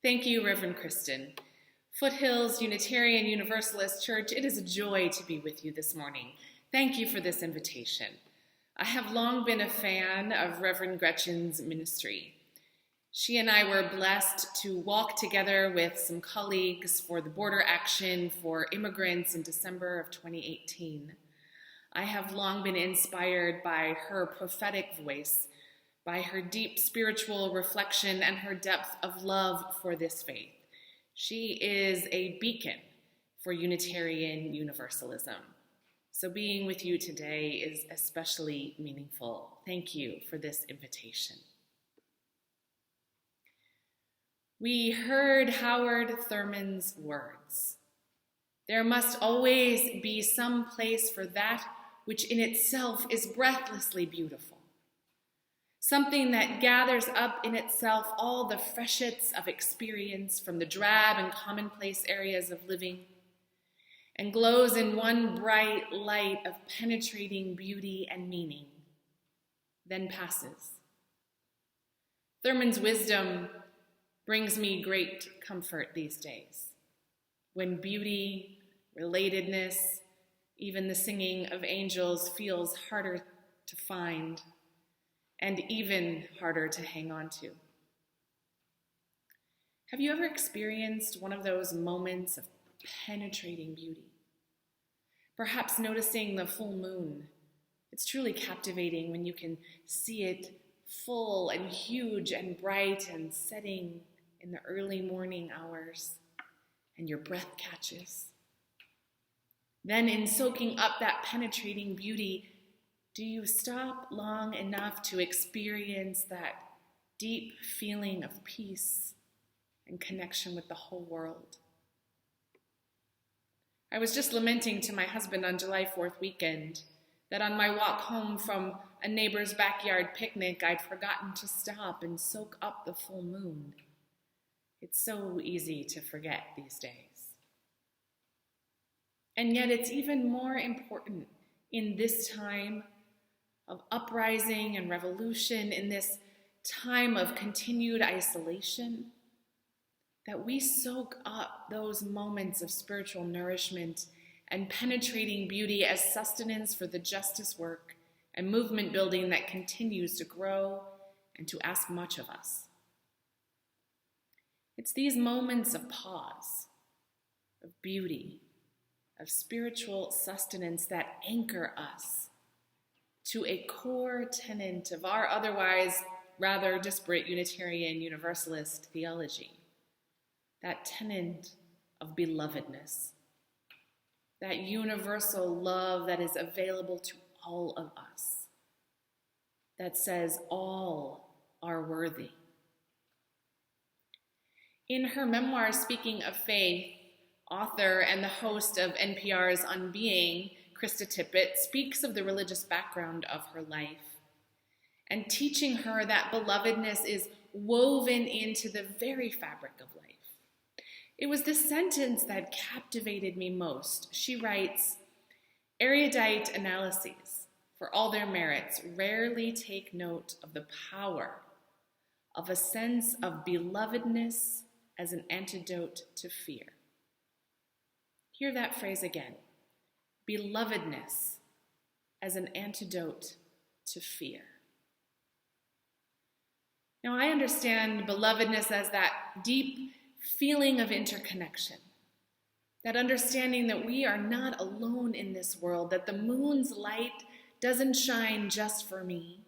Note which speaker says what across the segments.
Speaker 1: Thank you, Reverend Kristen. Foothills Unitarian Universalist Church, it is a joy to be with you this morning. Thank you for this invitation. I have long been a fan of Reverend Gretchen's ministry. She and I were blessed to walk together with some colleagues for the Border Action for Immigrants in December of 2018. I have long been inspired by her prophetic voice, by her deep spiritual reflection and her depth of love for this faith. She is a beacon for Unitarian Universalism. So being with you today is especially meaningful. Thank you for this invitation. We heard Howard Thurman's words. There must always be some place for that which in itself is breathlessly beautiful. Something that gathers up in itself all the freshets of experience from the drab and commonplace areas of living and glows in one bright light of penetrating beauty and meaning, then passes. Thurman's wisdom brings me great comfort these days, when beauty, relatedness, even the singing of angels feels harder to find and even harder to hang on to. Have you ever experienced one of those moments of penetrating beauty? Perhaps noticing the full moon. It's truly captivating when you can see it full and huge and bright and setting in the early morning hours, and your breath catches. Then in soaking up that penetrating beauty, do you stop long enough to experience that deep feeling of peace and connection with the whole world? I was just lamenting to my husband on July 4th weekend that on my walk home from a neighbor's backyard picnic, I'd forgotten to stop and soak up the full moon. It's so easy to forget these days. And yet it's even more important in this time of uprising and revolution, in this time of continued isolation, that we soak up those moments of spiritual nourishment and penetrating beauty as sustenance for the justice work and movement building that continues to grow and to ask much of us. It's these moments of pause, of beauty, of spiritual sustenance that anchor us to a core tenet of our otherwise rather disparate Unitarian Universalist theology, that tenet of belovedness, that universal love that is available to all of us, that says all are worthy. In her memoir, Speaking of Faith, author and the host of NPR's On Being, Krista Tippett, speaks of the religious background of her life and teaching her that belovedness is woven into the very fabric of life. It was this sentence that captivated me most. She writes, "Erudite analyses, for all their merits, rarely take note of the power of a sense of belovedness as an antidote to fear." Hear that phrase again. Belovedness as an antidote to fear. Now, I understand belovedness as that deep feeling of interconnection, that understanding that we are not alone in this world, that the moon's light doesn't shine just for me,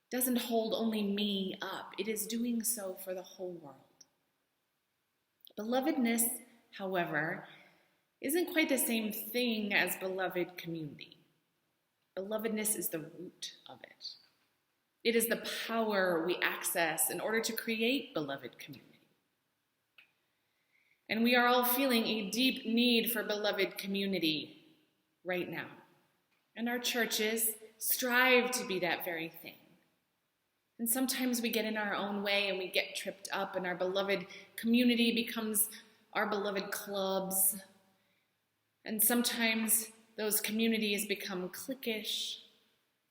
Speaker 1: doesn't hold only me up. It is doing so for the whole world. Belovedness, however, isn't quite the same thing as beloved community. Belovedness is the root of it. It is the power we access in order to create beloved community. And we are all feeling a deep need for beloved community right now. And our churches strive to be that very thing. And sometimes we get in our own way and we get tripped up, and our beloved community becomes our beloved clubs. And sometimes those communities become cliquish.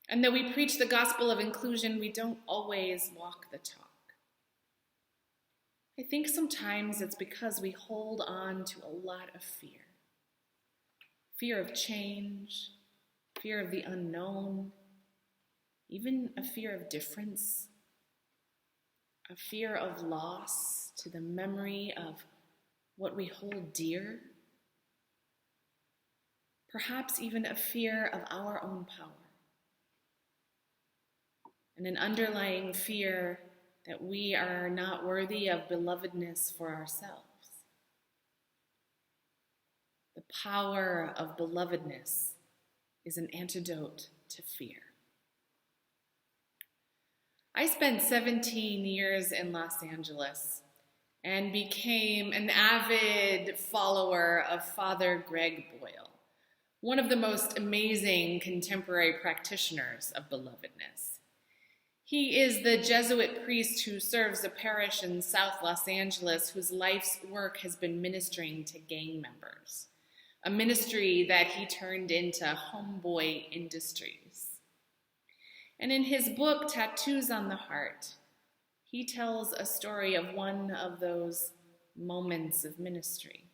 Speaker 1: And though we preach the gospel of inclusion, we don't always walk the talk. I think sometimes it's because we hold on to a lot of fear. Fear of change, fear of the unknown, even a fear of difference, a fear of loss to the memory of what we hold dear, perhaps even a fear of our own power, and an underlying fear that we are not worthy of belovedness for ourselves. The power of belovedness is an antidote to fear. I spent 17 years in Los Angeles and became an avid follower of Father Greg Boyle, one of the most amazing contemporary practitioners of belovedness. He is the Jesuit priest who serves a parish in South Los Angeles whose life's work has been ministering to gang members, a ministry that he turned into homeboy industries. And in his book, Tattoos on the Heart, he tells a story of one of those moments of ministry.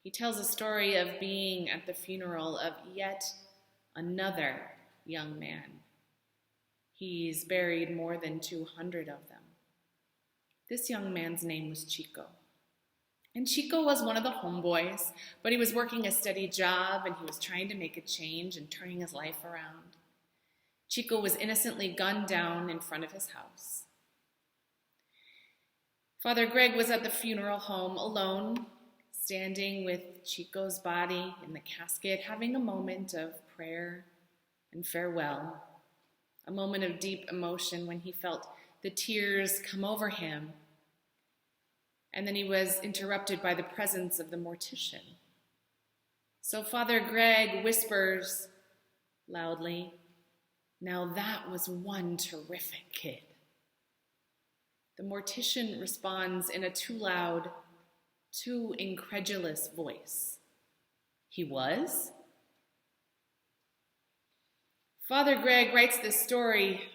Speaker 1: He tells a story of being at the funeral of yet another young man. He's buried more than 200 of them. This young man's name was Chico. And Chico was one of the homeboys, but he was working a steady job and he was trying to make a change and turning his life around. Chico was innocently gunned down in front of his house. Father Greg was at the funeral home alone, standing with Chico's body in the casket, having a moment of prayer and farewell, a moment of deep emotion when he felt the tears come over him. And then he was interrupted by the presence of the mortician. So Father Greg whispers loudly, "Now that was one terrific kid." The mortician responds in a too loud, too incredulous voice. "He was?" Father Greg writes this story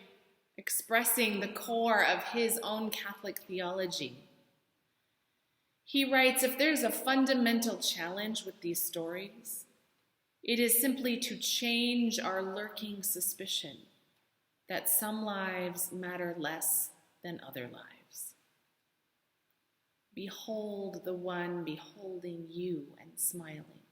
Speaker 1: expressing the core of his own Catholic theology. He writes, if there's a fundamental challenge with these stories, it is simply to change our lurking suspicion that some lives matter less than other lives. Behold the one beholding you and smiling.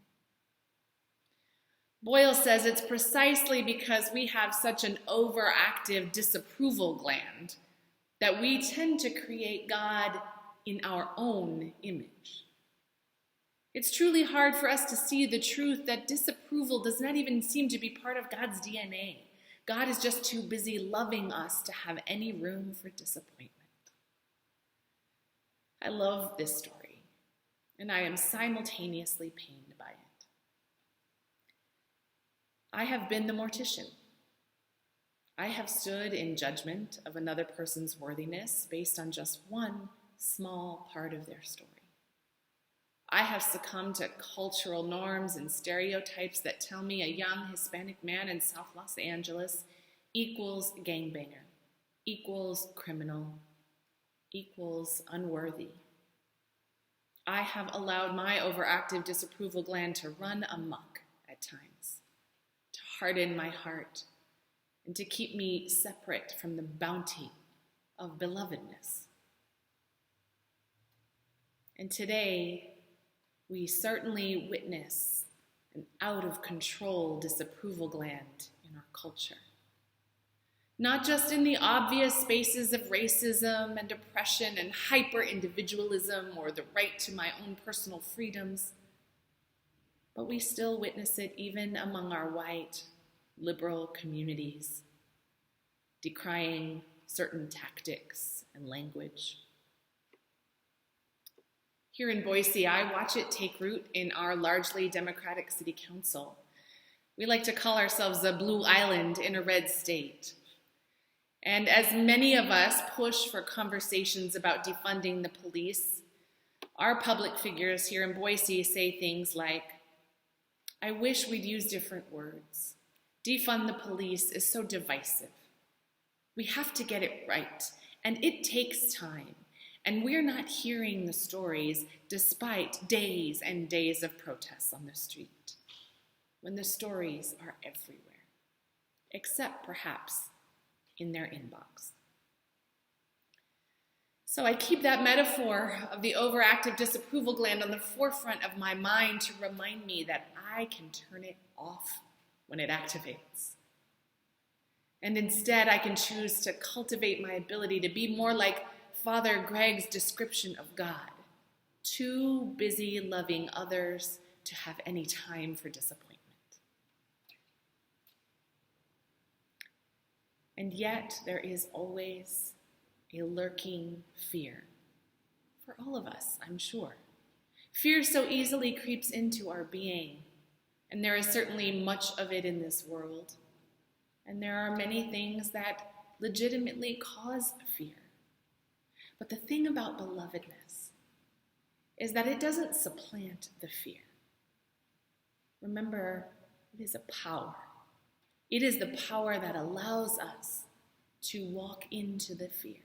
Speaker 1: Boyle says it's precisely because we have such an overactive disapproval gland that we tend to create God in our own image. It's truly hard for us to see the truth that disapproval does not even seem to be part of God's DNA. God is just too busy loving us to have any room for disappointment. I love this story, and I am simultaneously pained by it. I have been the mortician. I have stood in judgment of another person's worthiness based on just one small part of their story. I have succumbed to cultural norms and stereotypes that tell me a young Hispanic man in South Los Angeles equals gangbanger, equals criminal, equals unworthy. I have allowed my overactive disapproval gland to run amok at times, to harden my heart, and to keep me separate from the bounty of belovedness. And today, we certainly witness an out-of-control disapproval gland in our culture. Not just in the obvious spaces of racism and oppression and hyper-individualism or the right to my own personal freedoms, but we still witness it even among our white, liberal communities, decrying certain tactics and language. Here in Boise, I watch it take root in our largely Democratic city council. We like to call ourselves a blue island in a red state. And as many of us push for conversations about defunding the police, our public figures here in Boise say things like, I wish we'd use different words. Defund the police is so divisive. We have to get it right, and it takes time. And we're not hearing the stories despite days and days of protests on the street, when the stories are everywhere, except perhaps in their inbox. So I keep that metaphor of the overactive disapproval gland on the forefront of my mind to remind me that I can turn it off when it activates. And instead, I can choose to cultivate my ability to be more like Father Greg's description of God, too busy loving others to have any time for disappointment. And yet, there is always a lurking fear for all of us, I'm sure. Fear so easily creeps into our being, and there is certainly much of it in this world. And there are many things that legitimately cause fear. But the thing about belovedness is that it doesn't supplant the fear. Remember, it is a power. It is the power that allows us to walk into the fear,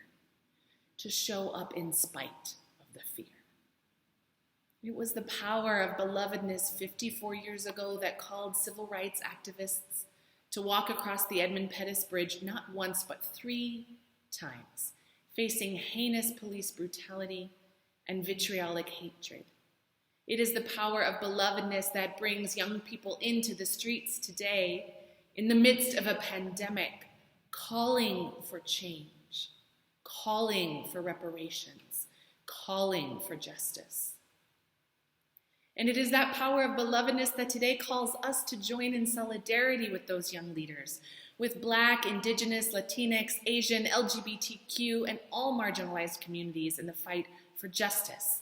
Speaker 1: to show up in spite of the fear. It was the power of belovedness 54 years ago that called civil rights activists to walk across the Edmund Pettus Bridge not once but 3 times, facing heinous police brutality and vitriolic hatred. It is the power of belovedness that brings young people into the streets today in the midst of a pandemic, calling for change, calling for reparations, calling for justice. And it is that power of belovedness that today calls us to join in solidarity with those young leaders, with Black, Indigenous, Latinx, Asian, LGBTQ, and all marginalized communities in the fight for justice,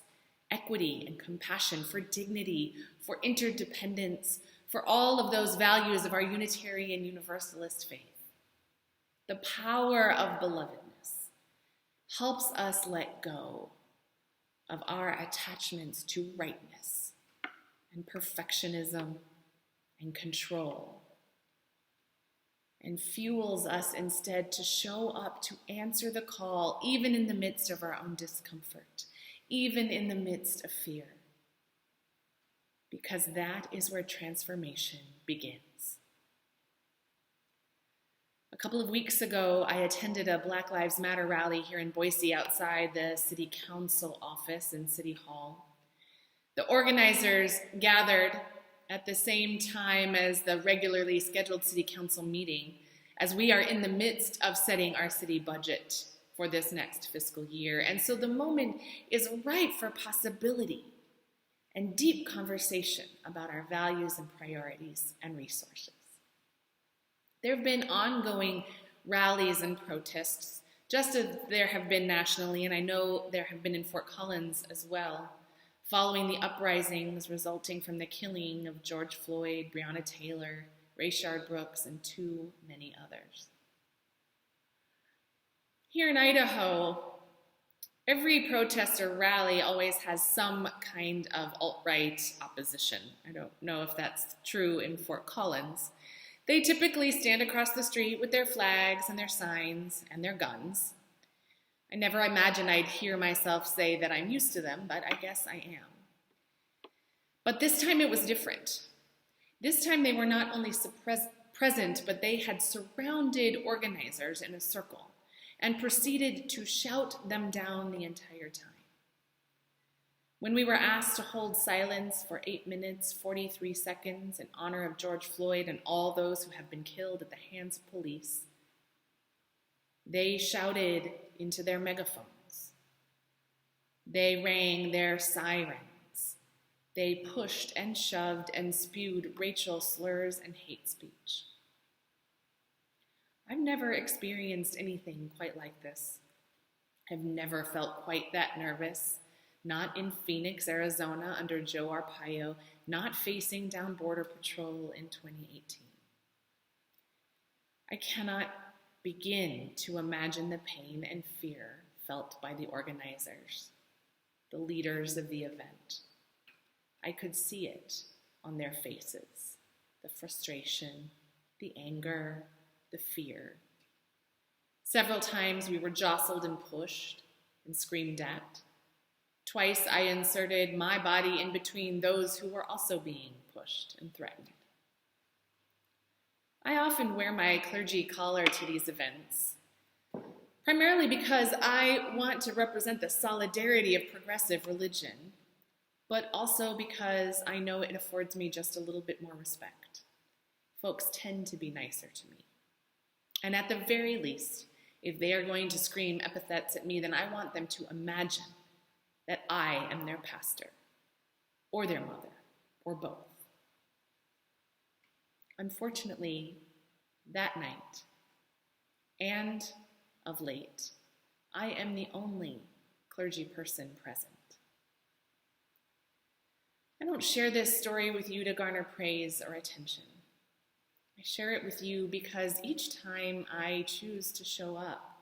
Speaker 1: equity, and compassion, for dignity, for interdependence, for all of those values of our Unitarian Universalist faith. The power of belovedness helps us let go of our attachments to rightness and perfectionism and control, and fuels us instead to show up to answer the call, even in the midst of our own discomfort, even in the midst of fear, because that is where transformation begins. A couple of weeks ago, I attended a Black Lives Matter rally here in Boise outside the City Council office in City Hall. The organizers gathered at the same time as the regularly scheduled City Council meeting, as we are in the midst of setting our city budget for this next fiscal year. And so the moment is ripe for possibility and deep conversation about our values and priorities and resources. There have been ongoing rallies and protests, just as there have been nationally, and I know there have been in Fort Collins as well, following the uprisings resulting from the killing of George Floyd, Breonna Taylor, Rayshard Brooks, and too many others. Here in Idaho, every protest or rally always has some kind of alt-right opposition. I don't know if that's true in Fort Collins. They typically stand across the street with their flags and their signs and their guns. I never imagined I'd hear myself say that I'm used to them, but I guess I am. But this time it was different. This time they were not only present, but they had surrounded organizers in a circle and proceeded to shout them down the entire time. When we were asked to hold silence for 8 minutes, 43 seconds in honor of George Floyd and all those who have been killed at the hands of police, they shouted into their megaphones. They rang their sirens. They pushed and shoved and spewed racial slurs and hate speech. I've never experienced anything quite like this. I've never felt quite that nervous, not in Phoenix, Arizona under Joe Arpaio, not facing down Border Patrol in 2018. I cannot begin to imagine the pain and fear felt by the organizers, the leaders of the event. I could see it on their faces, the frustration, the anger, the fear. Several times we were jostled and pushed. and screamed at. Twice I inserted my body in between those who were also being pushed and threatened. I often wear my clergy collar to these events, primarily because I want to represent the solidarity of progressive religion, but also because I know it affords me just a little bit more respect. Folks tend to be nicer to me. And at the very least, if they are going to scream epithets at me, then I want them to imagine that I am their pastor, or their mother, or both. Unfortunately, that night, and of late, I am the only clergy person present. I don't share this story with you to garner praise or attention. I share it with you because each time I choose to show up,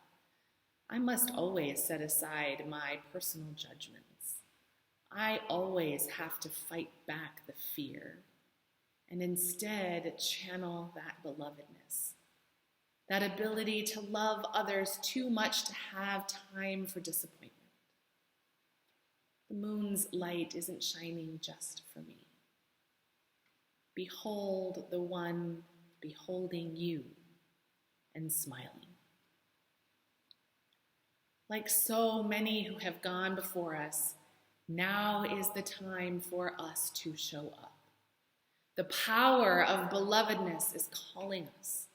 Speaker 1: I must always set aside my personal judgments. I always have to fight back the fear and instead channel that belovedness, that ability to love others too much to have time for disappointment. The moon's light isn't shining just for me. Behold the one beholding you and smiling. Like so many who have gone before us, now is the time for us to show up. The power of belovedness is calling us.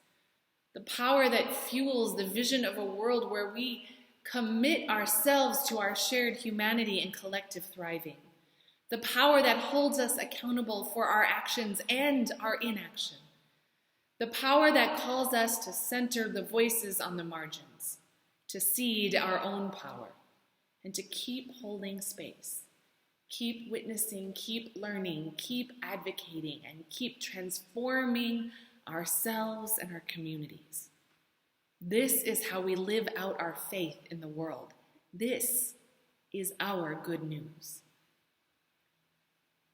Speaker 1: The power that fuels the vision of a world where we commit ourselves to our shared humanity and collective thriving. The power that holds us accountable for our actions and our inaction. The power that calls us to center the voices on the margins, to seed our own power, and to keep holding space, keep witnessing, keep learning, keep advocating, and keep transforming ourselves and our communities. This is how we live out our faith in the world. This is our good news.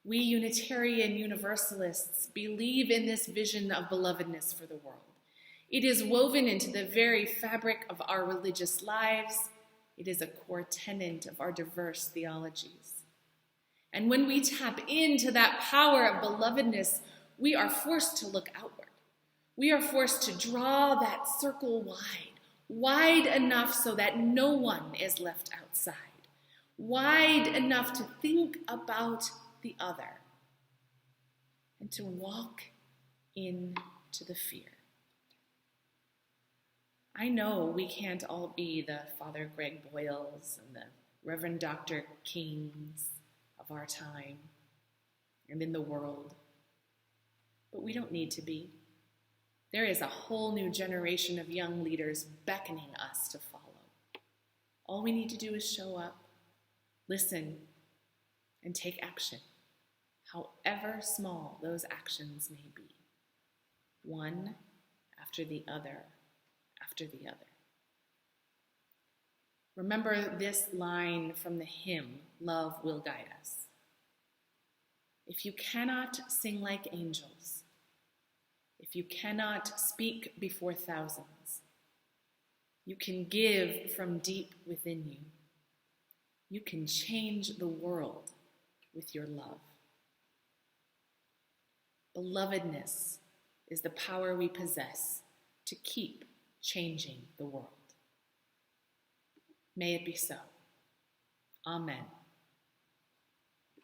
Speaker 1: We Unitarian Universalists believe in this vision of belovedness for the world. It is woven into the very fabric of our religious lives. It is a core tenet of our diverse theologies. And when we tap into that power of belovedness, we are forced to look outward. We are forced to draw that circle wide enough so that no one is left outside, wide enough to think about the other, and to walk into the fear. I know we can't all be the Father Greg Boyles and the Reverend Dr. Kings of our time and in the world, but we don't need to be. There is a whole new generation of young leaders beckoning us to follow. All we need to do is show up, listen, and take action, however small those actions may be, one after the other after the other. Remember this line from the hymn, Love Will Guide Us. If you cannot sing like angels, if you cannot speak before thousands, you can give from deep within you. You can change the world with your love. Belovedness is the power we possess to keep changing the world. May it be so. Amen.